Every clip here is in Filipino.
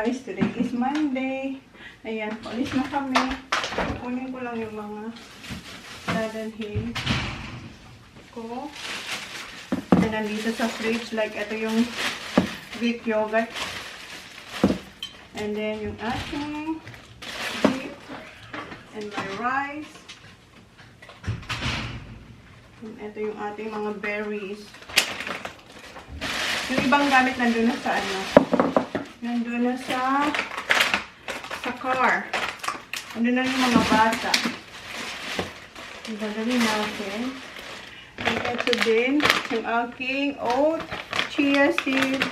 guys, today is Monday. Ayan, alis na kami. Kukunin ko lang yung mga dadalhin ko. And nandito sa fridge, like ito yung Greek yogurt. And then yung ating beef and my rice. And ito yung ating mga berries. Yung ibang gamit nandun na sa ano. Nandun na sa car. Nandun na yung mga bata. Yung gagawin natin. And ito din, yung aking oat, chia seed.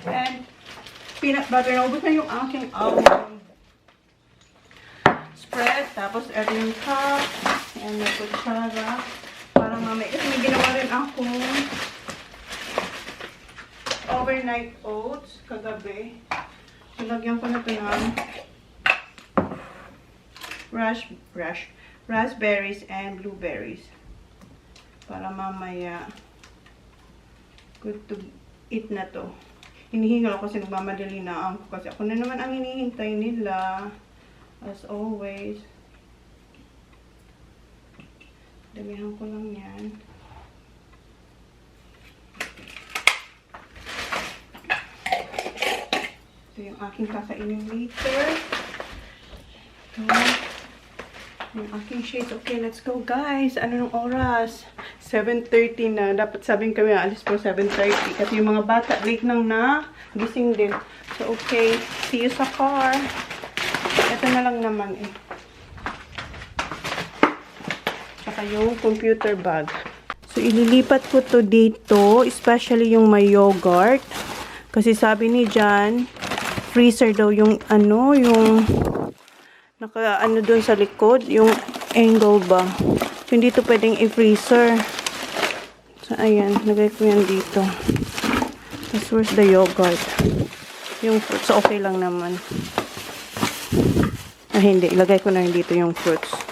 And peanut butter. Naubos na yung aking almond spread. Tapos ito yung cup. And may kutsara. Para mamaya. Kasi may ginawa rin akong overnight oats kagabi. So, lagyan ko na ito ng raspberries and blueberries. Para mamaya good to eat na to. Hinihingal ako kasi nagmamadali na ako. Kasi ako na naman ang hinihintay nila. As always. Damihan ko lang yan. Ito yung aking kakainin later. Ito. Yung aking shake. Okay, let's go guys. Ano nung oras? 7:30 na. Dapat sabing kami alis po 7:30. Kasi yung mga bata late nang na gising din. So okay. See you sa car. Ito na lang naman eh. Tsaka yung computer bag. So, ililipat ko to dito. Especially yung may yogurt. Kasi sabi ni Jan, freezer daw yung ano, yung naka ano doon sa likod. Yung angle ba. So, hindi to pwedeng i-freezer. So, ayan. Lagay ko yan dito. Tapos, where's the yogurt? Yung fruits, okay lang naman. Ah, hindi. Ilagay ko na rin dito yung fruits.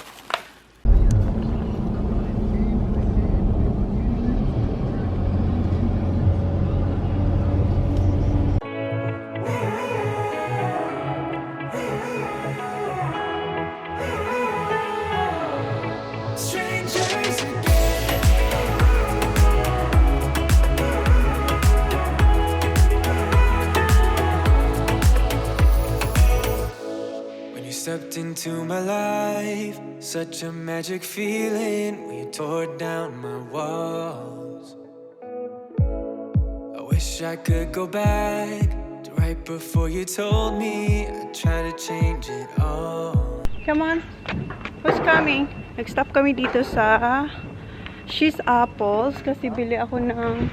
Stepped into my life, such a magic feeling when you tore down my walls. I wish I could go back to right before you told me I'd try to change it all. Come on. Who's coming? Nag-stop kami dito sa She's Apples kasi bili ako ng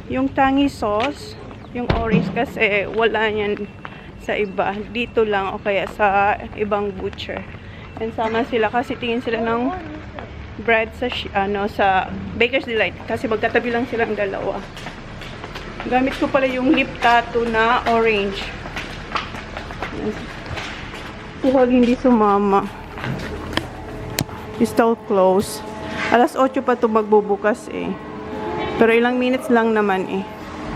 yung tangy sauce, yung orange kasi wala yan sa iba. Dito lang o kaya sa ibang butcher. And sama sila kasi tingin sila ng bread sa sa Baker's Delight kasi magkatabi lang silang dalawa. Gamit ko pala yung lip tattoo na orange. Huwag hindi sumama. It's still closed. Alas 8 pa ito magbubukas eh. Pero ilang minutes lang naman eh.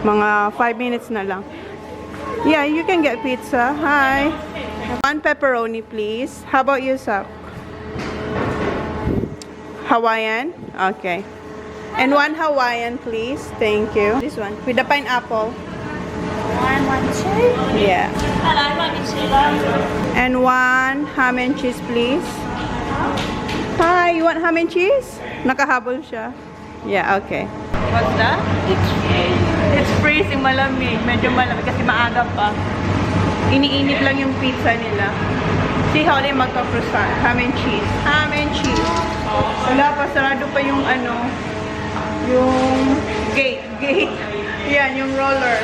Mga 5 minutes na lang. Yeah, you can get pizza. Hi. 1 pepperoni, please. How about you, Sak? Hawaiian? Okay. And 1 Hawaiian, please. Thank you. This one. With the pineapple. 1, 2? Yeah. And 1 ham and cheese, please. Hi, you want ham and cheese? Nakahabol siya. Yeah, okay. What's that? It's freezing, malamig. Medyo malamig kasi maaga pa. Iniinit lang yung pizza nila. See how they magka-croissant. Ham and cheese. Ham and cheese. Wala pa, sarado pa yung ano, yung gate. Yan, yung roller.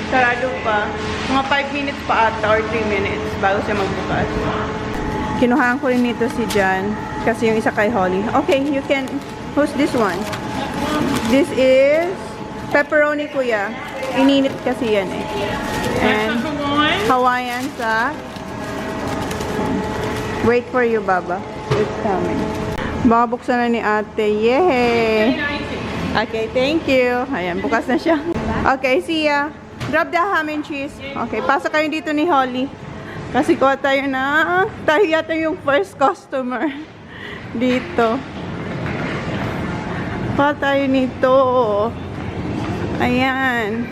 Sarado pa. Mga 5 minutes pa ata or 3 minutes bago siya magbukas. Kinuhaan ko rin nito si Jan kasi yung isa kay Holly. Okay, you can... Who's this one? This is pepperoni, kuya. Ininit kasi yan eh. And Hawaiian sa... Wait for you, Baba. It's coming. Baka buksan na ni ate. Yay! Okay, thank you. Ayan, bukas na siya. Okay, see ya. Grab the ham and cheese. Okay, pasok kayo dito ni Holly. Kasi kuha tayo na, tayo yata yung first customer dito. Kuha tayo nito. Ayan.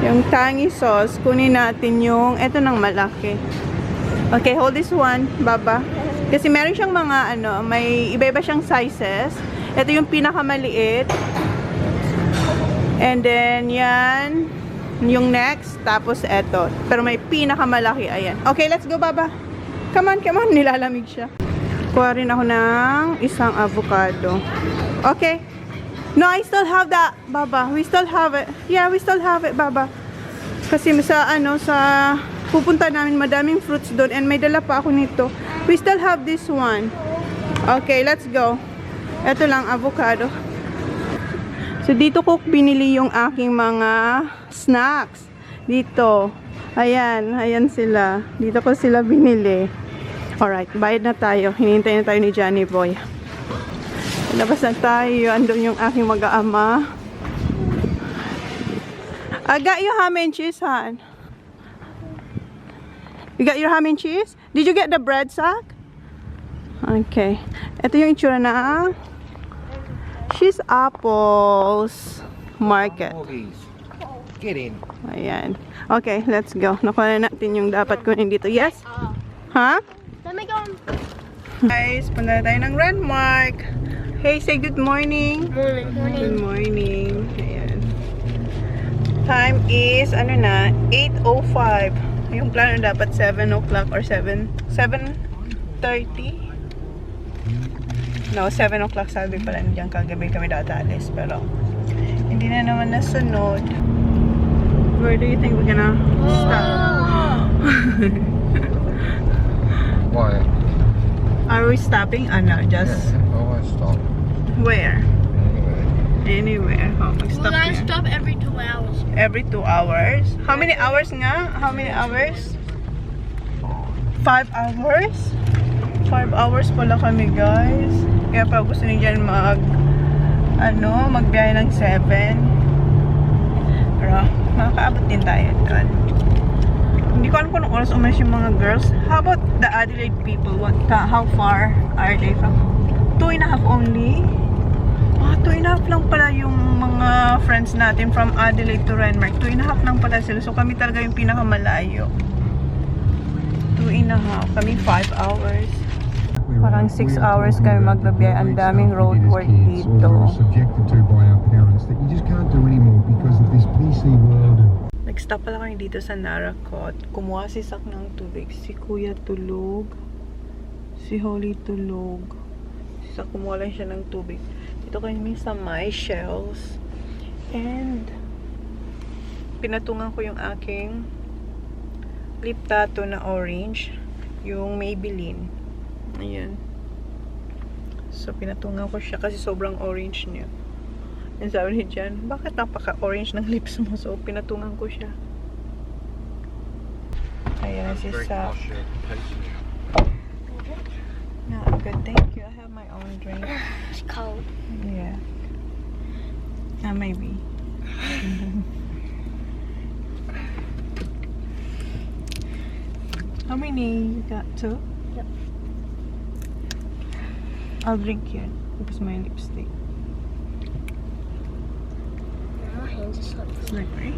Yung tangy sauce. Kunin natin yung, eto ng malaki. Okay, hold this one, Baba. Kasi meron siyang mga, may iba-iba siyang sizes. Ito yung pinakamaliit. And then, yan. Yung next. Tapos, eto. Pero may pinakamalaki. Ayan. Okay, let's go, Baba. Come on, come on. Nilalamig siya. Kuha rin ako ng isang avocado. Okay. No, I still have that, Baba. We still have it. Yeah, we still have it, Baba. Kasi sa, sa pupunta namin, madaming fruits doon. And may dala pa ako nito. We still have this one. Okay, let's go. Ito lang, avocado. So, dito ko binili yung aking mga snacks. Dito. Ayan, ayan sila. Dito ko sila binili. Alright, bayad na tayo. Hinihintay na tayo ni Johnny Boy. Labas na tayo. Andun yung aking mag-aama. I got your ham and cheese, hon. You got your ham and cheese? Did you get the bread sack? Okay. Ito yung itsura na Cheese Apples Market. Get in. Ayan. Okay, let's go. Nakuha na natin yung dapat kunin dito. Yes? Huh? Let me go. Guys, punta na tayo ng Landmark. Hey, say good morning. Morning. Good morning. Ayan. Time is, 8:05. Yung plano dapat 7 o'clock or 7:30. No, 7 o'clock sabi pala diyan kagabi kami dadalis. Pero, hindi na naman nasunod. Where do you think we're gonna stop? Why? Are we stopping? No, just... Yeah, always stop. Where? Anyway. Anywhere. Oh, We're mag-stop gonna here. stop every 2 hours. Every 2 hours? How many hours nga? How many hours? 5 hours? 5 hours pala kami, guys. Kaya pa gusto niyo dyan magbiyahe ng 7. Pero, makakaabot din tayo doon. Hindi ko alam kung anong oras umalis yung mga girls. How about the Adelaide people? How far are they from? 2.5 only? 2.5 lang pala yung mga friends natin from Adelaide to Renmark. 2.5 lang pala sila. So, kami talaga yung pinakamalayo. 2.5. Kami 5 hours. Parang 6 hours kami magbabiyay. Ang daming road work dito. Subjected to by our parents that you just can't do anymore because of this PC world. Nag-stop pala kami dito sa Narracot. Kumuha si Sak ng tubig. Si Kuya tulog. Si Holly tulog. Si Sak kumuha lang siya ng tubig. Dito kami sa my shells. And pinatungan ko yung aking lip tattoo na orange. Yung Maybelline. Ayan. So, pinatungan ko siya kasi sobrang orange niya. And sabi ni Jan, bakit napaka-orange ng lips mo? So, pinatungan ko siya. Ayan, si Sak. No, I'm good. Thank you. I have my own drink. It's cold. Yeah. Maybe. How many you got? 2? Yep. I'll drink here. Because my lipstick. My hands are so Slippery.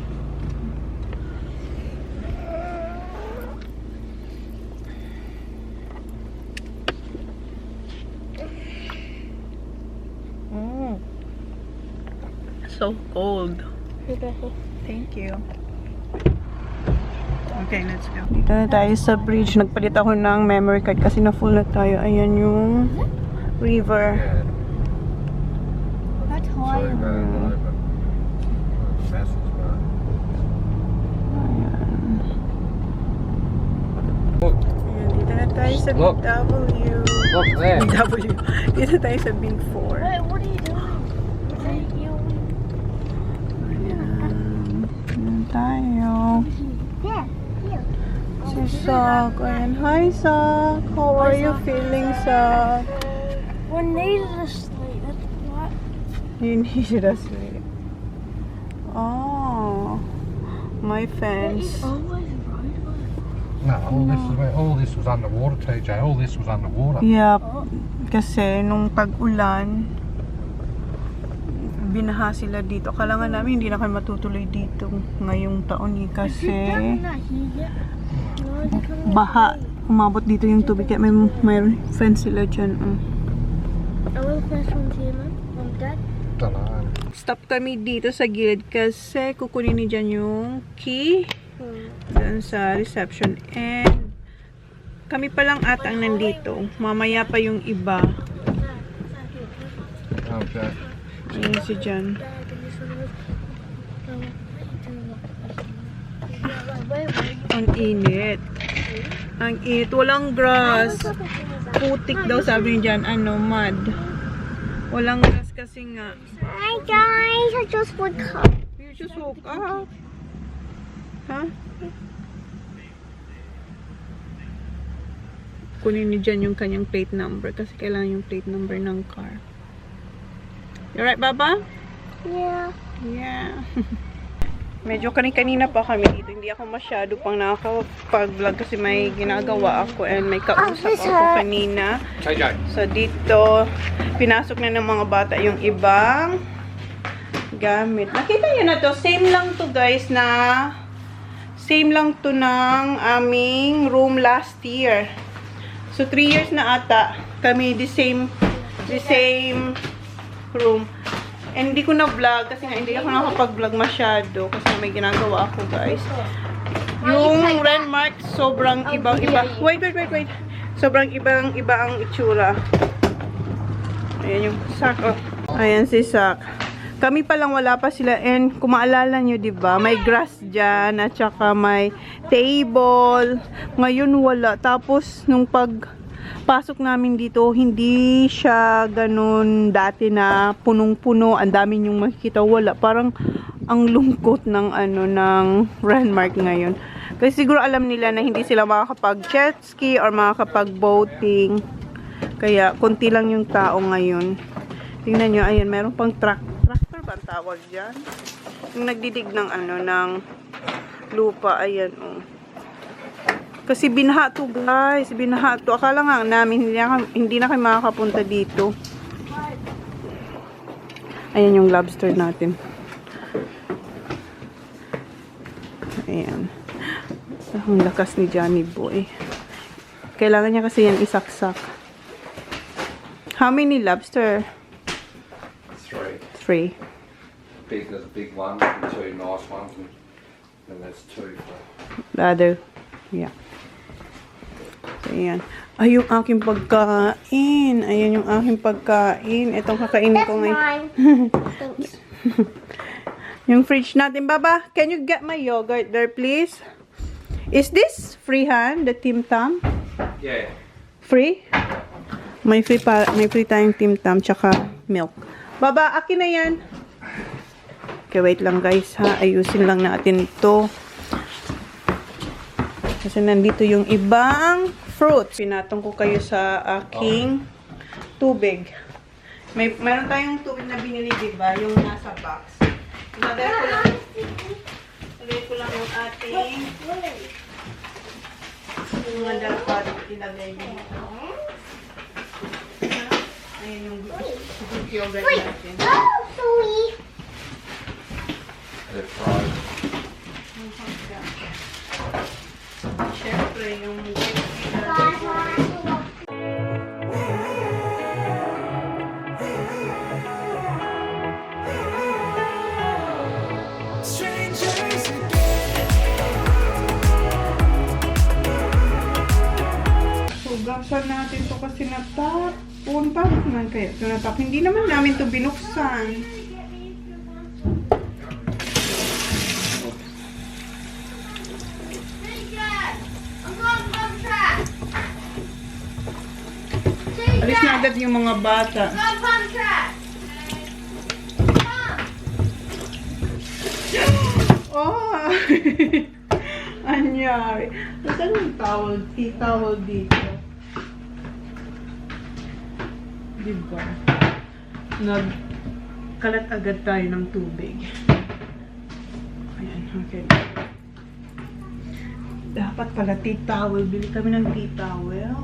Mm. So cold. Thank you. Okay, let's go. Dito na tayo sa bridge. Nagpalit ako ng memory card kasi na-full na tayo. Ayan yung river. That's high. Ayan. Ayan, dito na tayo sa Look. BW. Look there. BW. Dito tayo sa Big 4. Wait, what are you doing? Thank you. Ayan. Ayan tayo. Yeah, here. Si Sak. Ayan. Hi, Sak. How are you feeling, Sak? We're needed to sleep. That's what. You needed a sleep. Oh, my fence. No, all this was underwater, TJ. All this was underwater. Yep. Kasi nung tag-ulan, binaha sila dito. Akala nga namin hindi na kayo matutuloy dito ngayong taon eh. Kasi baha. Umabot dito yung tubig. Kaya may fence sila dyan. Dunno. Stop kami dito sa gilid kasi kukunin ni dyan yung key dyan sa reception. And kami pa lang ata ang nandito. Mamaya pa yung iba. Okay. Ayun si Jan. Ang init. Ang init. Walang grass. Putik daw sabi ni Jan. Ano, mud. Walang grass kasi nga. Hi guys, I just woke up. You just woke up. Huh? Kunin ni Jan yung kanyang plate number kasi kailangan yung plate number ng car. You right, Baba? Yeah. Yeah. Medyo kanina pa kami dito. Hindi ako masyado pang nakakapag-vlog kasi may ginagawa ako and may kausap ako kanina. TJ. So dito, pinasok na ng mga bata yung ibang gamit. Nakita nyo na to. Same lang to guys na same lang to ng aming room last year. So 3 years na ata kami the same room. And hindi ko na vlog kasi nga hindi ako nakapag-vlog masyado kasi may ginagawa ako guys. Yung landmark sobrang ibang-iba. Wait. Sobrang ibang-iba ang itsura. Ayan yung Sak. Oh. Ayan si Sak. Kami pa lang wala pa sila and kung maalala nyo diba, may grass dyan at saka may table. Ngayon wala. Tapos nung pasok namin dito, hindi siya ganun dati na punong-puno, ang dami yung makikita, wala. Parang ang lungkot ng ng landmark ngayon. Kasi siguro alam nila na hindi sila makakapag-jet ski or makakapag-boating. Kaya konti lang yung tao ngayon. Tingnan nyo, ayan, meron pang tractor ba ang tawag dyan? Yung nagdidig ng ng lupa, ayan, oh. Kasi binaha to guys, binaha to. Akala nga namin hindi na kayo makakapunta dito. Ayan yung lobster natin. Ayan. Ang lakas ni Johnny Boy. Kailangan niya kasi yan isaksak. How many lobster? 3. There's a big one and 2 nice ones, and there's 2 for The other, yeah. Ayan. Ay, yung aking pagkain. Ayan yung aking pagkain. Itong kakainin ko ngayon. Yung fridge natin. Baba, can you get my yogurt there, please? Is this free hand, the Tim Tam? Yeah. Free? May free tayong Tim Tam, tsaka milk. Baba, akin na yan. Okay, wait lang guys, ha. Ayusin lang natin ito. Kasi nandito yung ibang fruits. Pinatong ko kayo sa aking tubig. Meron tayong tubig na binili, diba? Yung nasa box. Ilagay ko lang yung ating yung mga dapat ilagay dito. Ayan yung good yogurt natin. Sweet. They're fried. Siyempre, yung Strangers again. buksan natin to kasi natapon. Paano naman kaya ito natapon? Hindi naman namin to binuksan. Alis na agad yung mga bata. Oh! Anyari. Saan yung towel dito? Diba? Kalat agad tayo ng tubig. Ayan, okay. Dapat pala tea towel. Bili kami ng tea towel.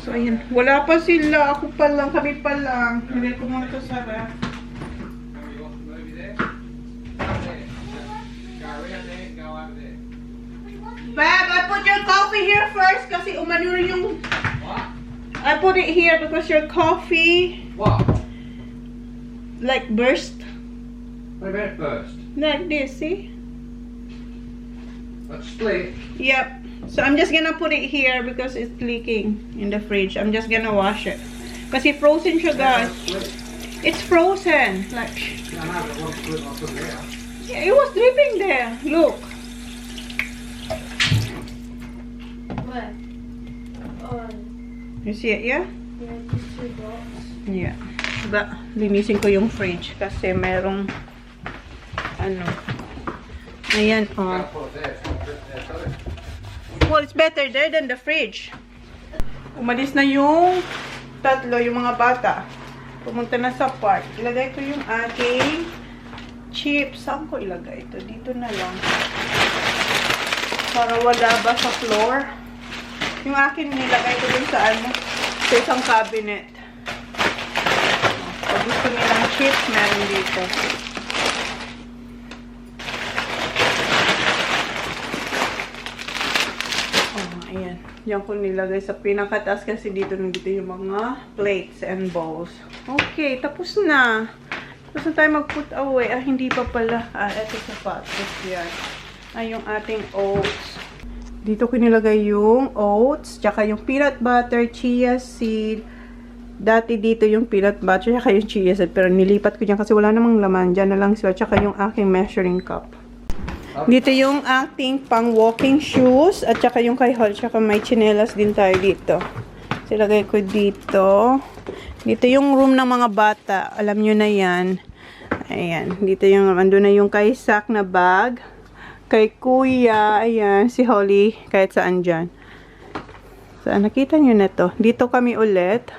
So, ayan. Wala pa sila. Ako pa lang. Kami pa lang. Hindi ko muna ito sa ref. Bab, I put your coffee here first kasi umanur yung... What? I put it here because your coffee... What? Like burst. What about first? Like this, see? Let's split. Yep. So I'm just gonna put it here because it's leaking in the fridge. I'm just gonna wash it. Kasi frozen siya, guys. It's frozen. Like... Yeah, it was dripping there. Look. What? Oh, You see it, yeah? yeah, just 2 blocks. Yeah. Diba, linisin ko yung fridge kasi merong ano. Ayan, oh. Well, it's better there than the fridge. Umalis na yung tatlo, yung mga bata. Pumunta na sa park. Ilagay ko yung aking chips. Saan ko ilagay ito? Dito na lang. Para wala ba sa floor. Yung akin nilagay ko dun sa ano, sa isang cabinet. Pag gusto nilang chips, meron dito. Oh, ayan. Diyan ko nilagay sa pinakataas kasi dito nandito yung mga plates and bowls. Okay, tapos na. Tapos na tayo mag-put away. Ah, hindi pa pala. Ah, eto sapatos yan. Ay, yung ating oats. Dito ko nilagay yung oats, tsaka yung peanut butter, chia seed. Dati dito yung peanut butter, tsaka yung chia seed. Pero nilipat ko dyan kasi wala namang laman. Dyan na lang sila. Tsaka yung aking measuring cup. Dito yung ating pang walking shoes. At tsaka yung kay Hall. Tsaka may chinelas din tayo dito. Silagay ko dito. Dito yung room ng mga bata. Alam nyo na yan. Ayan. Dito yung, ando na yung kay Sak na bag. Kay Kuya, ayan, si Holly, kahit saan dyan. So, nakita nyo na to. Dito kami ulit.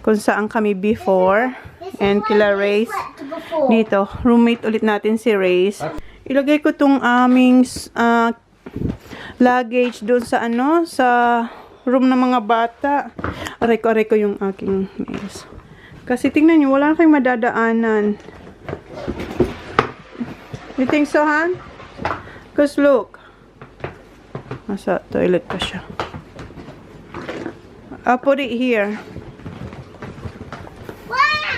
Kung saan kami before. And kila Race. Dito, roommate ulit natin si Race. Ilagay ko tong aming luggage doon sa ano, sa room ng mga bata. Aray ko yung aking nails. Kasi tingnan nyo, wala na kayong madadaanan. You think so, Han? Because look, nasa toilet pa siya. I'll put it here.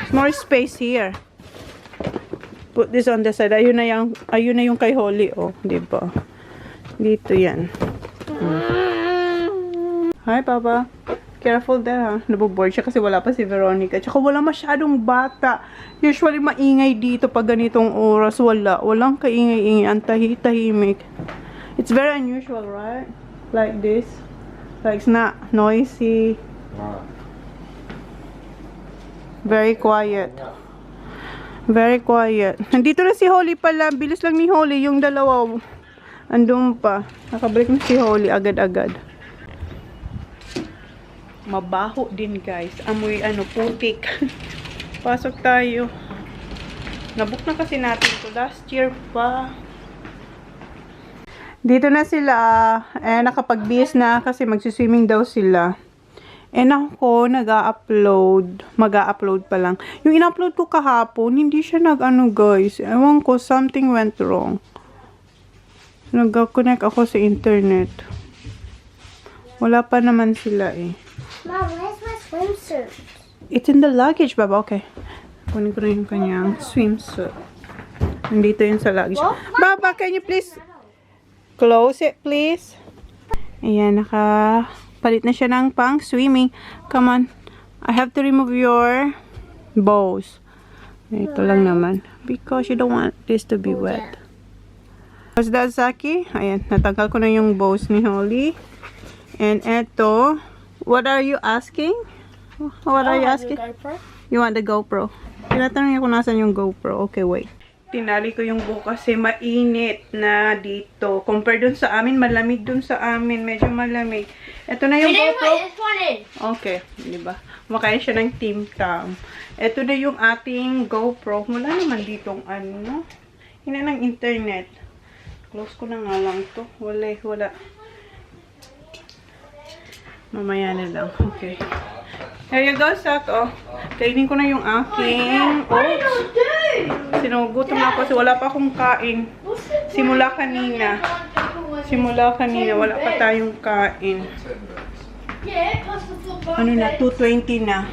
More space here. Put this on the side. Ayun na yung kay Holly, oh, di ba? Dito yan. Hi, Papa. Careful there, ha? Naboboard siya kasi wala pa si Veronica. Tsaka wala masyadong bata. Usually, maingay dito pag ganitong oras. Walang kaingay-ingay. Ang tahimik. It's very unusual, right? Like this. Like, it's not noisy. Very quiet. Very quiet. Nandito na si Holly pala. Bilis lang ni Holly. Yung dalawa, andun pa. Nakabalik na si Holly agad-agad. Mabaho din, guys. Amoy putik. Pasok tayo. Nabook na kasi natin to last year pa. Dito na sila. Nakapag-BS na kasi magsiswimming daw sila. Ako, nag-a-upload. Mag-a-upload pa lang. Yung in-upload ko kahapon, hindi siya guys. Ewan ko, something went wrong. Nag-connect ako sa internet. Wala pa naman sila eh. Mom, where's my swimsuit? It's in the luggage, Baba. Okay. Kunin ko na yung kanyang swimsuit. Nandito yun sa luggage. Baba, can you please close it, please? Ayan, nakapalit na siya ng pang swimming. Come on. I have to remove your bows. Ito lang naman. Because you don't want this to be wet. What's that, Saki? Ayan, natanggal ko na yung bows ni Holly. And eto, what are you asking? What are you asking? GoPro. You want the GoPro? Tinatanong niya kung nasan yung GoPro. Okay, wait. Tinali ko yung buhok kasi mainit na dito. Compare dun sa amin, malamig dun sa amin. Medyo malamig. Ito na yung GoPro. Okay, di ba? Makain siya ng Team Tam. Ito na yung ating GoPro. Wala naman ditong ano. Hina ng internet. Close ko na nga lang to. Wala. Mamaya na lang. Okay. Here you go, Sak. Oh. Kainin ko na yung aking oats. Sinugutom na ako kasi wala pa akong kain. Simula kanina. Wala pa tayong kain. Ano na? 2:20 na.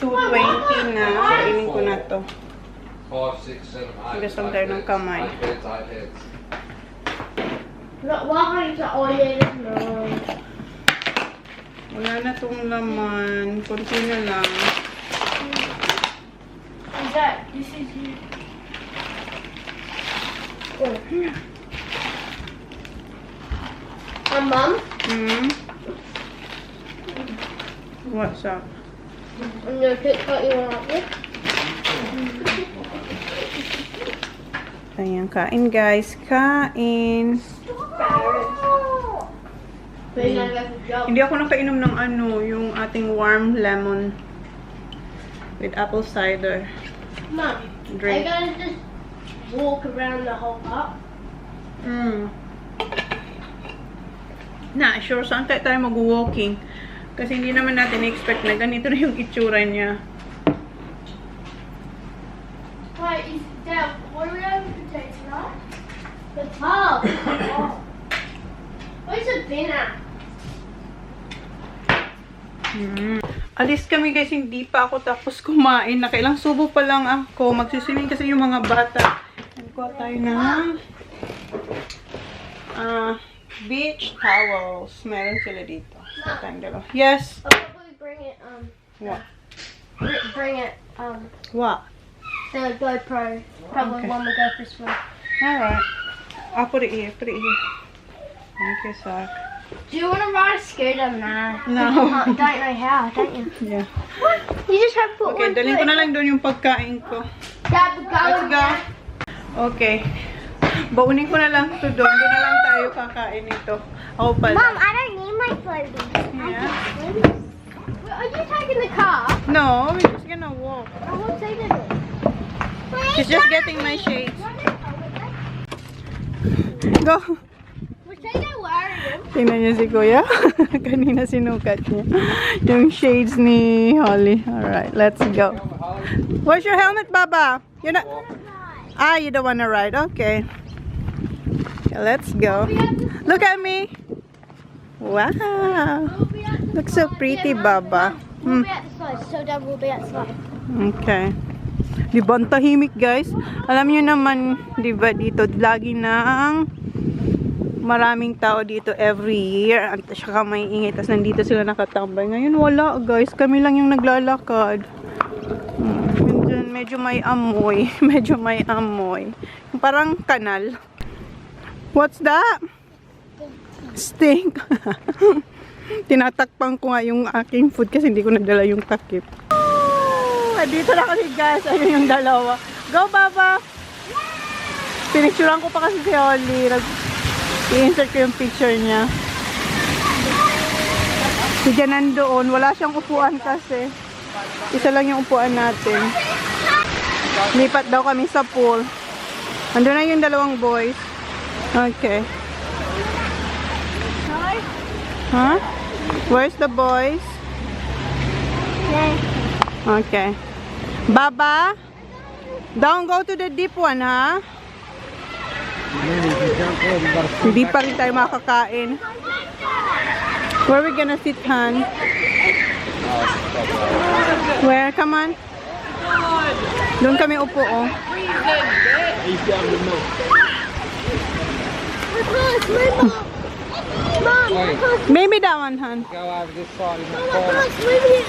2:20 na. Kainin ko na to. 5, 6, 7, 8. Gasang tayo ng kamay. Wala na tong laman. Kunti na lang. This is you. Mom? What's up? I'm gonna pick what you want with. Ayan, kain guys. Kain. Hindi ako nakainom ng ano, yung ating warm lemon with apple cider. Mom, Drink. I gotta just walk around the whole park. Sure, saan tayo mag-walking? Kasi hindi naman natin expect na ganito na yung itsura niya. Wait, is Dad, what are we having for tea tonight? The tub. Oh. Where's the bin at? Alis kami guys, hindi pa ako tapos kumain. Nakailang subo pa lang ako. Magsisiling kasi yung mga bata. Kuha tayo ng beach towels. Meron sila dito. Sa tayong dalawa. Yes. I'll probably bring it, What? bring it, What? the GoPro. Probably Okay. when we go for a swim. Alright. I'll put it here. Put it here. Thank you, Sak. Do you want to ride a scooter? Nah. No. You don't know how, don't you? Yeah. You just have to put Okay, one dalhin ko foot. na lang doon yung pagkain ko. Dad, we're Let's going go. now. Okay. Baunin ko na lang ito doon. Doon na lang tayo kakain ito. Ako pala. Mom, I don't need my floaties. Yeah. Are you taking the car? No, we're just gonna walk. I won't say that. She's just getting my shades. Go. We're saying that wearing them. Tingnan niyo si Kuya. Kanina sinukat niya. Yung shades ni Holly. Alright, let's go. Where's your helmet, Baba? You're not... you don't wanna ride. Okay. Okay, let's go. Look at me. Wow. Looks so pretty, Baba. We'll be outside, so Dad will be outside. Okay. Di ba ang tahimik, guys? Alam niyo naman, di ba dito, lagi nang maraming tao dito every year. At saka may ingay. Tapos nandito sila nakatambay. Ngayon wala, guys. Kami lang yung naglalakad. Medyo may amoy. Medyo may amoy. Parang kanal. What's that? Stink. Tinatakpan ko nga yung aking food kasi hindi ko nadala yung takip. Dito na kami guys. Ayun yung dalawa. Go, Baba! Pinicturean ko pa kasi si Holly. I-insert ko yung picture niya. Si Jan nandoon. Wala siyang upuan kasi. Isa lang yung upuan natin. Lipat daw kami sa pool. Andun na yung dalawang boys. Okay. Huh? Where's the boys? Okay. Baba, don't go to the deep one, ha? Hindi pa rin tayo makakain. Where are we gonna sit, Han? Where? Come on. Doon kami upo, oh. Maybe that one, Han. Go over this side in the Oh corner. my gosh, leave it.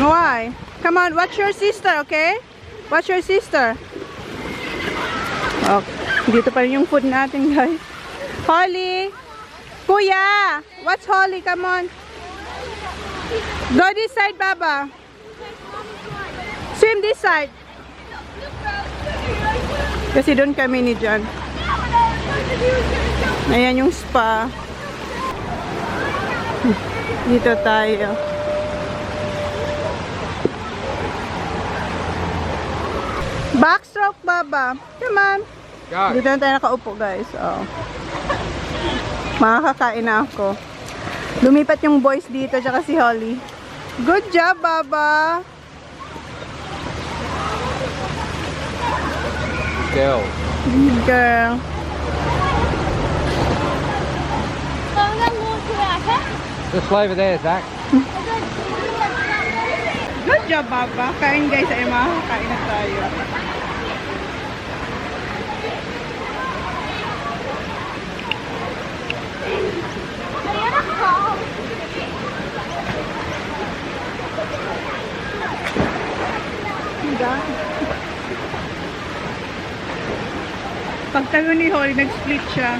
Why? Come on, watch your sister, okay? Watch your sister. Okay. Dito pa rin yung food natin, guys. Holly! Kuya! Watch Holly, come on. Go this side, Baba. Swim this side. Kasi doon kami ni John. Ayan yung spa. Dito tayo. Backstroke, Baba. Come on. Go. Dito na tayo nakaupo, guys. Oh. Makakakain na ako. Lumipat yung boys dito, tsaka si Holly. Good job, Baba. Girl. Good girl. Just over there, Zach. Good job, Baba. Kain, guys. Ay, makakakain na tayo. Pagtago ni Holly, nag-split siya.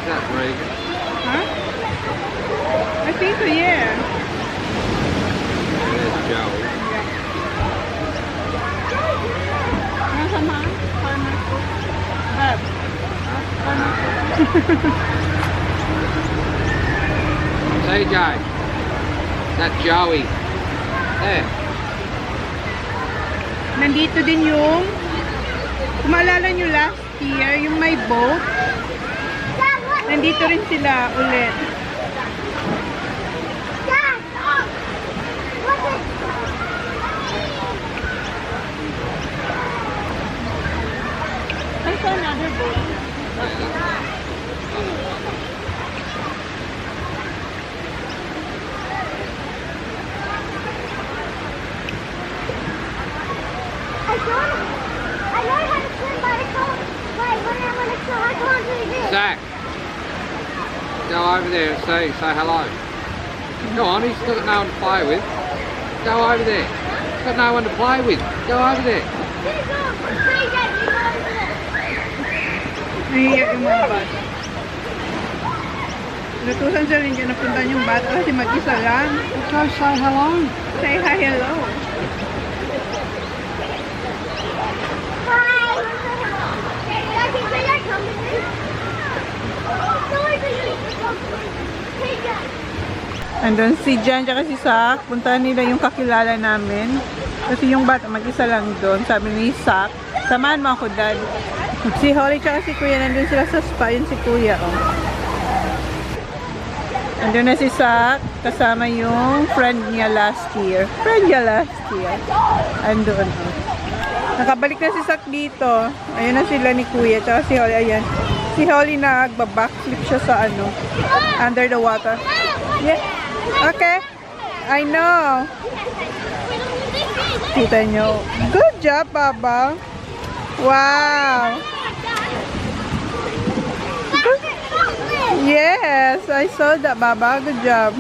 That's Regan. Huh? I think so, yeah. There's Joey. TJ. That's Joey. There. Nandito din yung, kung maalala nyo last year, yung may boat. Nandito rin sila ulit. I saw another boat. I learned how to swim by myself. But when I want to swim, I can't do this. Zach. Go over there and say hello. Go on, he's got no one to play with. Go over there. He's got no one to play with. Go over there. Nahiya yung mga bata. Natusan siya rin dyan napuntan yung bata kasi mag-isa lang. Go say hello. Say hi, hello. Andun si Jan at si Sak. Puntahan nila yung kakilala namin. Kasi yung bata mag-isa lang doon. Sabi ni Sak, samahan mo ako, Dad. Si Holly at si Kuya nandun sila sa spa. Yun si Kuya, oh. Andun na si Sak. Kasama yung friend niya last year. Andun, oh. Nakabalik na si Sak dito. Ayun na sila ni Kuya at si Holly. Ayan. Si Holly nagba-backflip siya sa ano, under the water. Yeah. Okay. I know. Kita nyo. Good job, Baba. Wow. Yes, I saw that, Baba. Good job.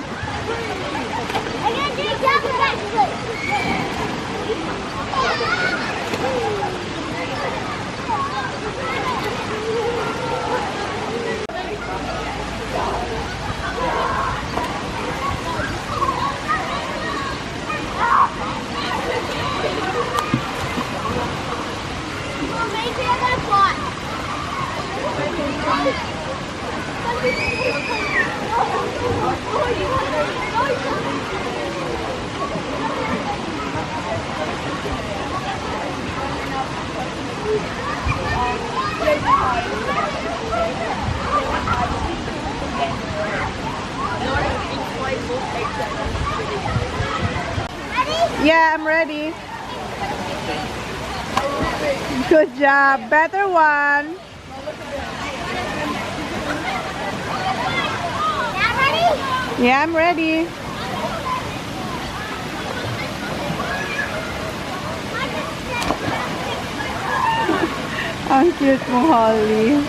Yeah, I'm ready. Good job. Better one. Yeah, I'm ready. Ang cute mo, Holly.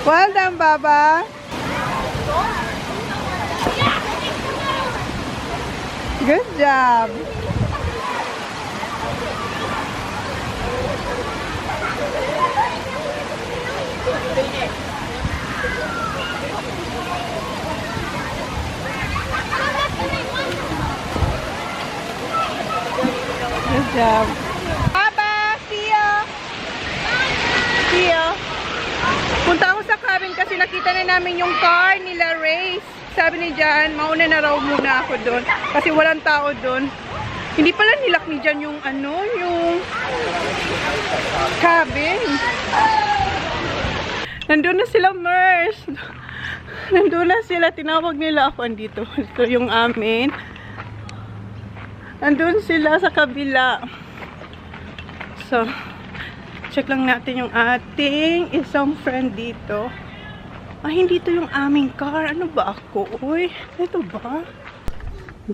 Well done, Baba. Good job. Good job. Baba! See ya! See ya! Punta ako sa cabin kasi nakita na namin yung car nila Race. Sabi ni Jan, mauna na raw muna ako doon. Kasi walang tao doon. Hindi pala nilak ni Jan yung ano, yung cabin. Nandun na sila, Mers. Nandun na sila. Tinawag nila ako. Andito. Ito yung amin. Nandun sila sa kabila. So, check lang natin yung ating isang friend dito. Ah, hindi to yung aming car. Ano ba ako? Uy, ito ba?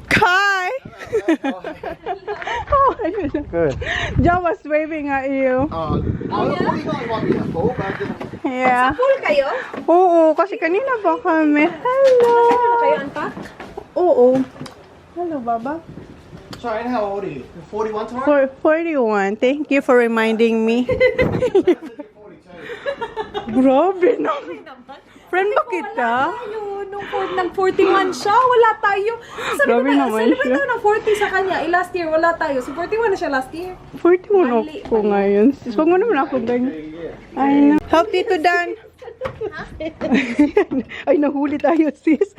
Kai! Oh, ayun lang. Good. John was waving at you. Oh, yeah? Yeah. Full kayo? Oo, kasi kanina pa kami. Hello! Kayo unpack? Oo. Hello, Baba. Sorry, and how old are you? 41 tomorrow? 41. Thank you for reminding me. Grabe no. Friend ba kita? Tayo, nung 41 siya, wala tayo. Sabi Grabe ko na, naman celebrate siya. tayo ng 40 sa kanya. Last year, wala tayo. So, 41 na siya last year. 41 ako ngayon. Sis, huwag mo naman ako ganyan. Ay, na. Help Tito Dan. Ay, nahuli tayo, sis.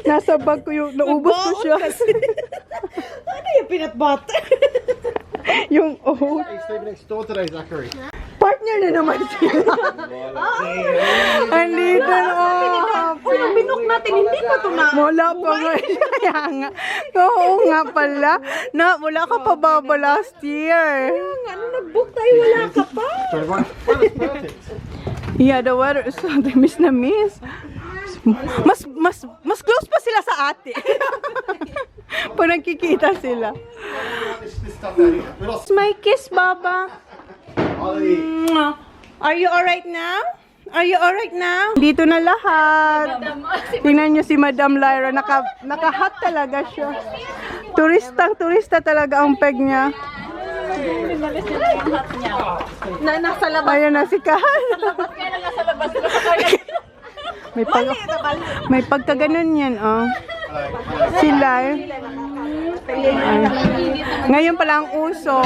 Nasa bag ko yung, naubos ko siya. Ano yung peanut butter? Yung, oh. Hey, sleeping next door today, Zachary. Partner na naman siya. Andito na. Uy, yung binok natin, hindi pa ito na. Wala pa nga. Kaya nga. Oo nga pala. Na, wala ka pa baba last year. Ano, nag-book tayo, wala ka pa. Sorry, weather's perfect. Yeah, the weather is something miss na miss. Mas close pa sila sa ate. Pag nagkikita sila. This stuff out here. We're not... My kiss, Baba. Ollie. Mwah. Are you alright now? Are you alright now? Dito na lahat. Tingnan nyo si Madam Lyra. Naka-hot talaga siya. Turista talaga ang peg niya. Nasa labas. Ayan na si Kahal. May pagkaganon yan, oh. Sila. Ngayon pala ang uso.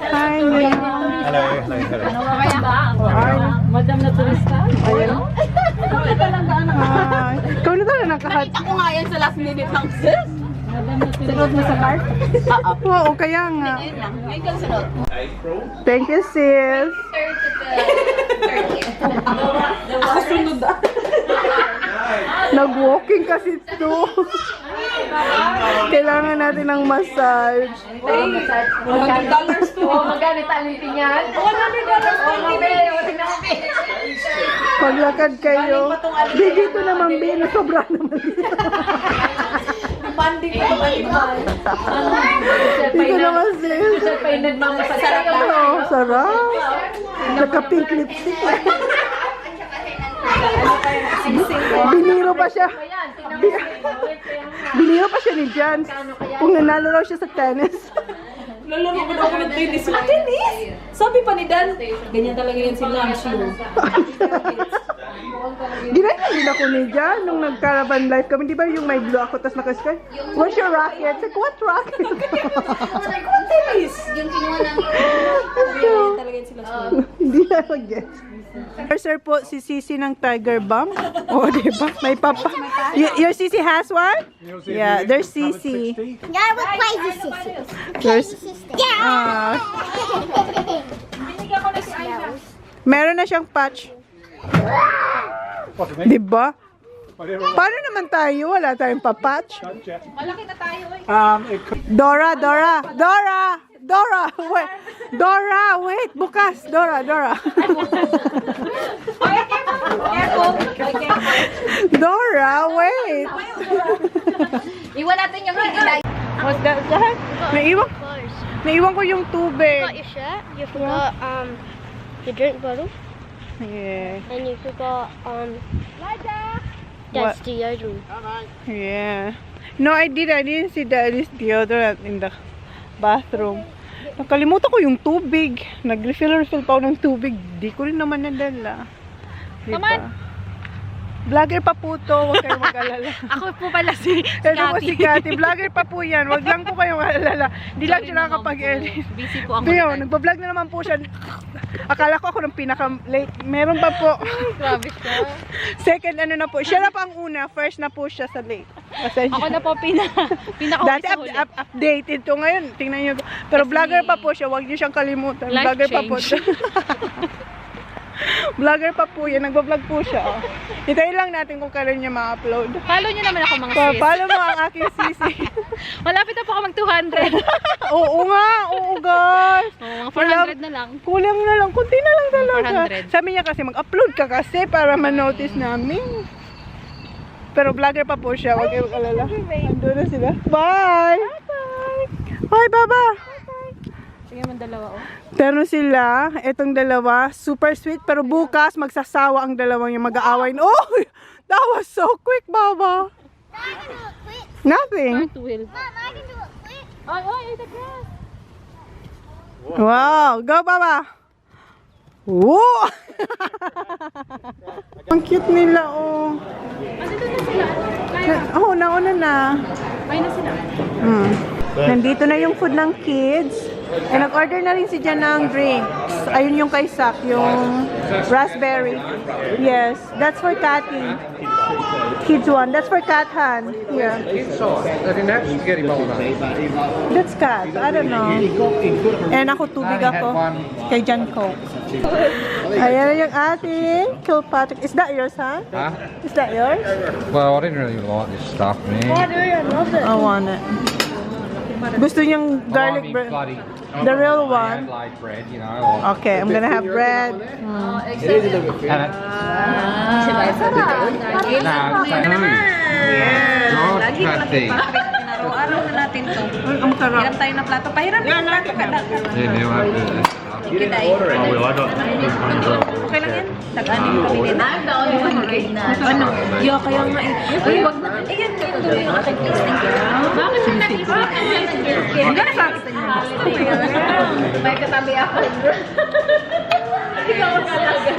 Hi, Hello. Madam na turista? Ayan. Ikaw na talaga nakahat. Ako nga yan sa last minute lang, sis. Sunod mo sa cart? Oo, kaya nga. Ngayon ka sunod. Thank you, sis. Ako sunod ah. Nag-walking kasi ito. Kailangan natin ng massage. $100 to. Magalit ang litin yan. $100 to. Paglakad kayo. Dito naman, Bino. Sobra naman dito. Demanding ko ba? Dito naman, sis. Siya pa yung nagmamasarap. Oh, sarap. Naka-pink lipstick. Biniro pa siya. Biniro pa siya ni Jan. Kung nanalo raw siya sa tennis. Lalaro ko na ako ng tennis. Tennis? Sabi pa ni Dan, ganyan talaga yan si Lam. Ginagawa din ako ni Jan nung nag-caravan life kami. Di ba yung may blue ako tapos naka-sky? What's your racket? Like, what racket? Tennis! Yung kinuha namin. Ganyan talaga yan sila. Hindi na mag-guess. Sir po, si Sisi ng Tiger Balm. Oh, di ba? May papa. Your Sisi has one? Yeah, there's Sisi. Yeah, we're crazy sisters. There's, Yeah. meron na siyang patch. Di ba? Paano naman tayo? Wala tayong papatch. Malaki na tayo eh. Dora, wait. Dora, wait. Bukas. Dora. Dora, wait. Iwan natin yung higilay. What's that? Naiwan ko yung tubig. Your shirt, you forgot your drink bottle, Yeah. and you forgot What? Dad's deodorant. Yeah. No, I didn't see this deodorant in the bathroom. Nakalimutan ko yung tubig. Nag-refill pa ako ng tubig. Di ko rin naman nadala. Diba? Vlogger pa po to, huwag kayong mag-alala. Ako po pala si Ito po si Cathy, vlogger pa po yan, huwag lang po kayong mag-alala. Hindi lang siya nakakapag-edit. Busy po ako. Ngayon, nagpa-vlog na naman po siya. Akala ko ako ng pinaka-late. Meron pa po. Grabe siya. Second ano na po. Siya na pa ang una. First na po siya sa late. Ako na po pinaka Dati updated to ngayon. Tingnan nyo. Pero vlogger pa po siya. Huwag niyo siyang kalimutan. Life Vlogger pa po change. siya. Vlogger pa po yan. Nagbablog po siya. Oh. Hintayin lang natin kung kailan niya ma-upload. Follow niyo naman ako mga sis. Follow mo ang aking sisi. Malapit na po ako mag 200. Oo nga. Oo guys. Mga 400 na lang. Kulang na lang. Kunti na lang talaga. 400. Sabi niya kasi mag-upload ka kasi para ma-notice namin. Pero vlogger pa po siya. Huwag kayong alala. Andun na sila. Bye! Bye! Bye, Baba! Tingnan mo dalawa oh. Pero sila, etong dalawa, super sweet. Pero bukas, magsasawa ang dalawang yung mag-aaway. Oh! That was so quick, Baba! Nothing. Will. Ay, the grass. Wow! Go, Baba! Wow! Ang cute nila, oh. Andito na sila. Oh, nauna na. Ay na sila. Nandito na yung food ng kids. Eh, nag-order na rin si Jan ng drinks. Ayun yung kay Sak, yung raspberry. Yes, that's for Cathy. Kids one. That's for Cat Han. Yeah. I didn't have spaghetti bowl though. That's Cat. I don't know. And ako, tubig ako. Kay Jan Coke. Ayan yung ating Kilpatrick. Is that yours, huh? Huh? Is that yours? Well, I didn't really like this stuff, man. I want it. Gusto niyang garlic bread. The real one. Adelaide bread, you know. Okay, I'm gonna have bread. Have it. Nah, say who? God, Kathy. Araw-araw na natin to. Ang sarap. Hiram tayo ng plato. Pahiram yung plato ka lang. Yeah, Neil, have this. Okay lang yan? Tag-anin kami nila. I'm the only one who did not. Ano? Yo, kaya nga eh. Ay, wag na. Ayan, tuloy yung aking tasting. Bakit siya nag-iba? Hindi ka nakakita niya. May katabi ako. Ikaw ang kalaga.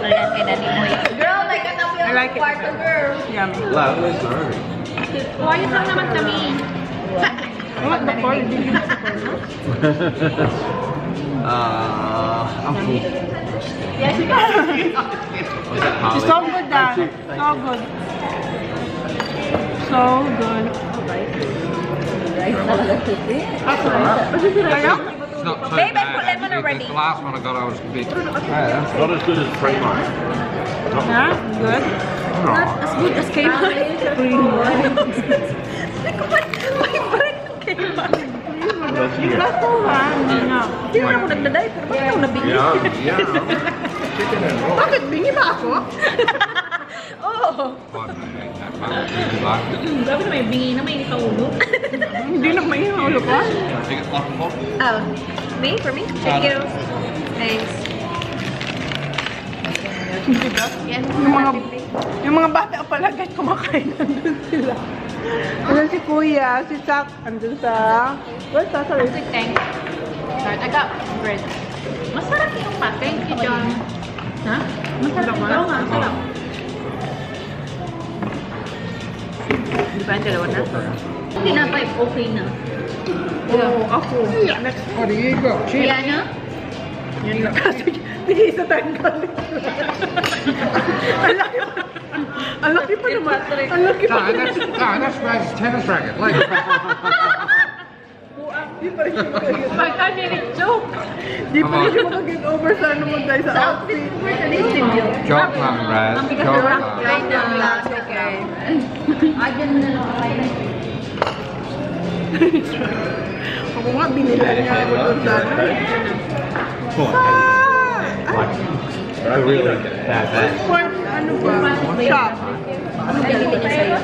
Ayan, kaya nani mo yan. Girl, may katabi ako. I like it. Kwarto, girl. Yummy. Quiet lang naman kami. What the fuck? I'm full. Yes, you It's so good, Dad. So good. So good. It's not too Babe, I bad. put lemon already. The last one I got, I was a bit. Not as good as Primo. Yeah, good. Not as good as K-1. Last one. Hindi mo na ako nagdaday, pero bakit ako nabigay? Bakit? Bingi ba ako? Oo. Grabe na may bingi na may ikaulo. Hindi na may ulo ko. Oh, me? For me? Thank you. Thanks. Yan. Yung mga bata pala kahit kumakain nandun sila. Andun si Kuya, si Sak, andun sa... Where's that? Sorry. Thank you. I got bread. Masarap yung pa. Thank you, John. Ha? Masarap yung pa. Masarap. Di ba yung dalawa na? Hindi na pa, okay na. Oo, ako. Next. What do you got? Cheers. Kaya na? Yan lang. Kasi hindi sa tanggal. Ang laki pa naman. Ang laki pa naman. That's Raz's tennis racket. Like, Di pa rin siya mag-get. Pagka-minute joke. Di pa rin siya mag-get over sa ano mo tayo sa outfit. joke lang, Raz. Joke lang. Right now. Okay. Ayan na lang. Ako nga, binila niya ako doon sa ano. Really bad. For ano ba? Shop. Ano binili niya sa'yo?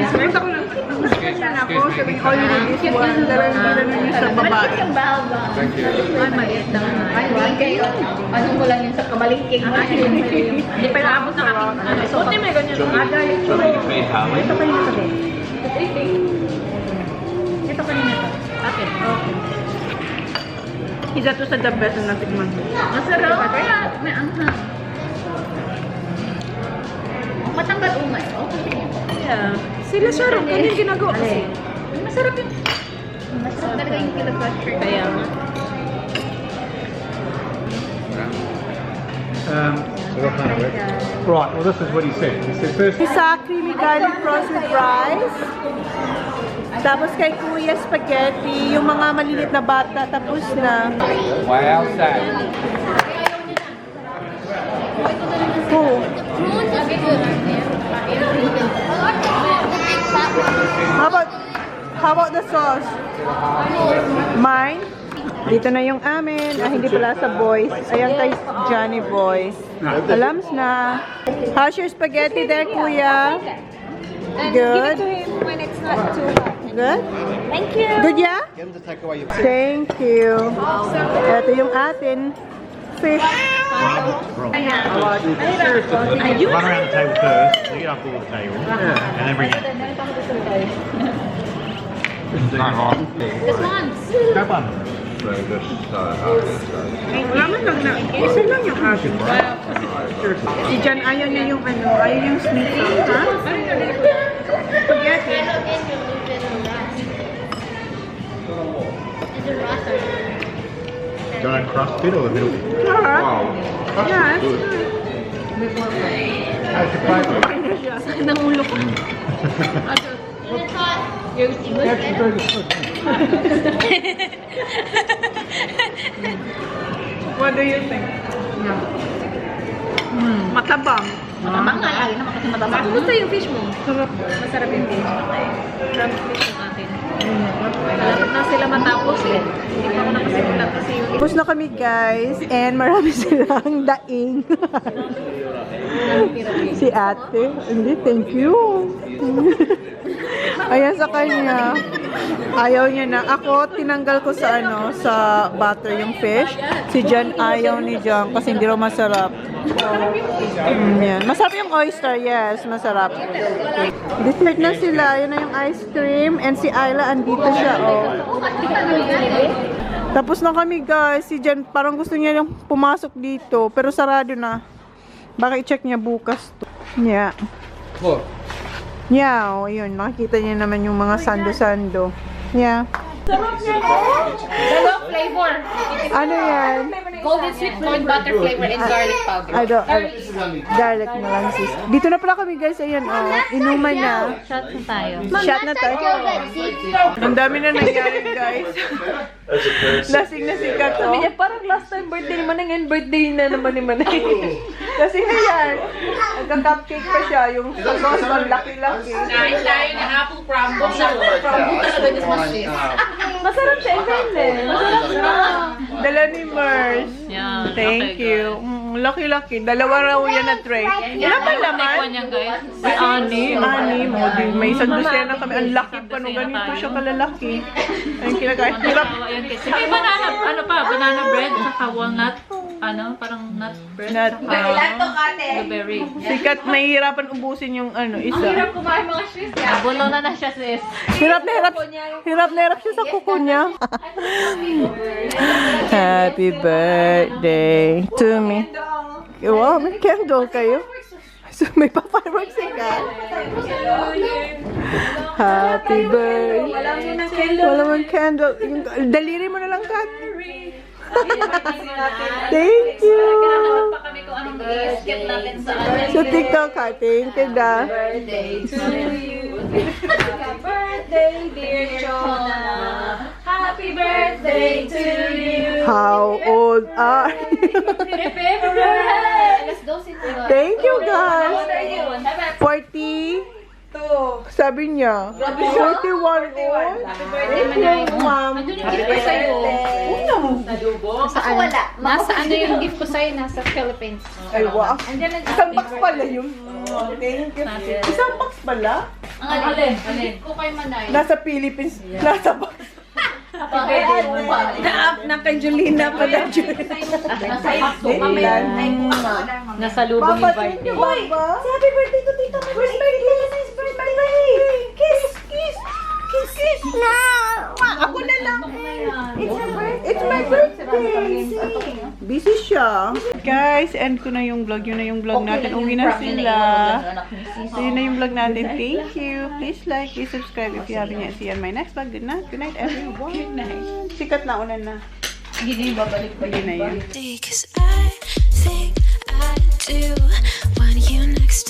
Punta ko lang. Nasasyan ako. Sabi ko, you need this one. Dahil hindi na niya sa babae. Thank you. Ay, maliit lang. Ay, wag kayo. Anong mo lang yun sa kamalingking? Hindi pa naabot na kami. Buti may ganyan. Agad. So they get paid hourly. Ito kanina to. Ito kanina to. Atin. Okay. Isa to sa the best na natikman. Masarap. May anghang. umay. Yeah. Sila sarap ko yung ginagawa kasi. Masarap yun. Masarap talaga yung ginagawa. Kaya nga. Right, well this is what he said. He said first Isa, creamy garlic fries with rice. Tapos kay Kuya spaghetti, yung mga malilit na bata, tapos na. Wow, sad. Oh. How about the sauce? Mine? Dito na yung amin. Hindi pala sa boys. Ayan kay Johnny boys. Alams na. How's your spaghetti there, Kuya? Good? When it's not too hot. Good? Thank you. Good, yeah? Thank you. Ito yung atin. Fish. run around the table first, you get up all the table, and then bring it. This one. Grab one. Isa lang yung atin. Si John ayaw niya yung ano, ayaw yung sweet sauce, ha? Spaghetti. Do you want a crust bit or the middle bit? Yeah. How's your favourite? Nangulo ko. What do you think? Matabang. Matabang nga lagi naman kasi matabang. Gusto yung fish mo? Masarap yung fish. Masarap yung fish ng atin. Malapit na sila matapos eh. Hindi pa ako nakasimula kasi yung... Tapos na kami guys, and marami silang daing. Si ate, hindi, thank you. Ayan sa kanya. Ayaw niya na. Ako, tinanggal ko sa ano, sa butter yung fish. Si John ayaw ni John kasi hindi raw masarap. Yan. Masarap yung oyster, yes, masarap. Dessert na sila. Yun na yung ice cream. And si Ayla, andito siya, oh. Tapos na kami guys. Si John, parang gusto niya yung pumasok dito. Pero sarado na. Baka i-check niya bukas to. Yeah. Look. Yeah, oh, yun. Makikita niya naman yung mga sando-sando. Yeah. Dalawa flavor. Ano yan? Golden sweet corn butter flavor and garlic powder. Garlic na lang sis. Dito na pala kami guys. Ayan, oh. Inuman na. Shot na tayo. Shot na tayo. Ang dami na nangyari guys. Lasing na si Kat. Sabi niya, parang last time birthday ni Manang and birthday na naman ni Manang. Lasing na yan. Nagka-cupcake pa siya. Yung sauce, ang laki-laki. Kain tayo ng apple crumble. Crumble talaga this much this. Masarap siya, masarap siya. Dala ni Mers. Yeah. Thank you. Laki-laki. Dalawa raw yan na tray. Ilan ba naman? Anim. May isang dosena kami. Ang laki pa nung ganito siya kalalaki. Ayun kinakain. Hirap. May banana, ano pa, banana bread, saka walnut, ano, parang nut bread. Blueberry. Sikat, nahihirapan ubusin yung ano, isa. Kumain mga sis. Nabulo na siya sis. Hirap na hirap siya sa kuko niya. Happy birthday to me. Wow, may candle kayo. So, may pa-fireworks ka. Happy birthday. Wala mong candle. Daliri mo na lang, Kat. Thank you. Kinahanap pa kami kung anong i-skip natin sa ano. So, TikTok ka. Thank you, da. Birthday to you. Happy birthday, dear Chona. Happy birthday to you. How old are you? Let's go sit down. Thank you, guys. 40. Sabi niya. 41 old. Thank you, ma'am. Andun yung gift ko sa'yo. Nasa ano yung gift ko sa'yo? Nasa Philippines. Ay, wow. Isang box pala yun. Thank you. Isang box pala? Ang alin? Gift ko kay Manay. Nasa Philippines. Nasa box. Na kay Julina pa na Julina. Nasa Salubong yung birthday. Uy! Happy birthday to Tita. Where's my kiss? Where's my birthday? Kiss! Kiss! Kiss! Kiss! No! Ako na lang. It's her birthday. It's my birthday! Busy siya. Guys, end ko na yung vlog. Yun na yung vlog natin. Uwi na sila. So, yun na yung vlog natin. Thank you. Please like, please subscribe if you haven't yet. See you on my next vlog. Good night. Good night, everyone. Good night. Sikat na, unan na. Hindi babalik pa yun na yun. Because I think I do want you next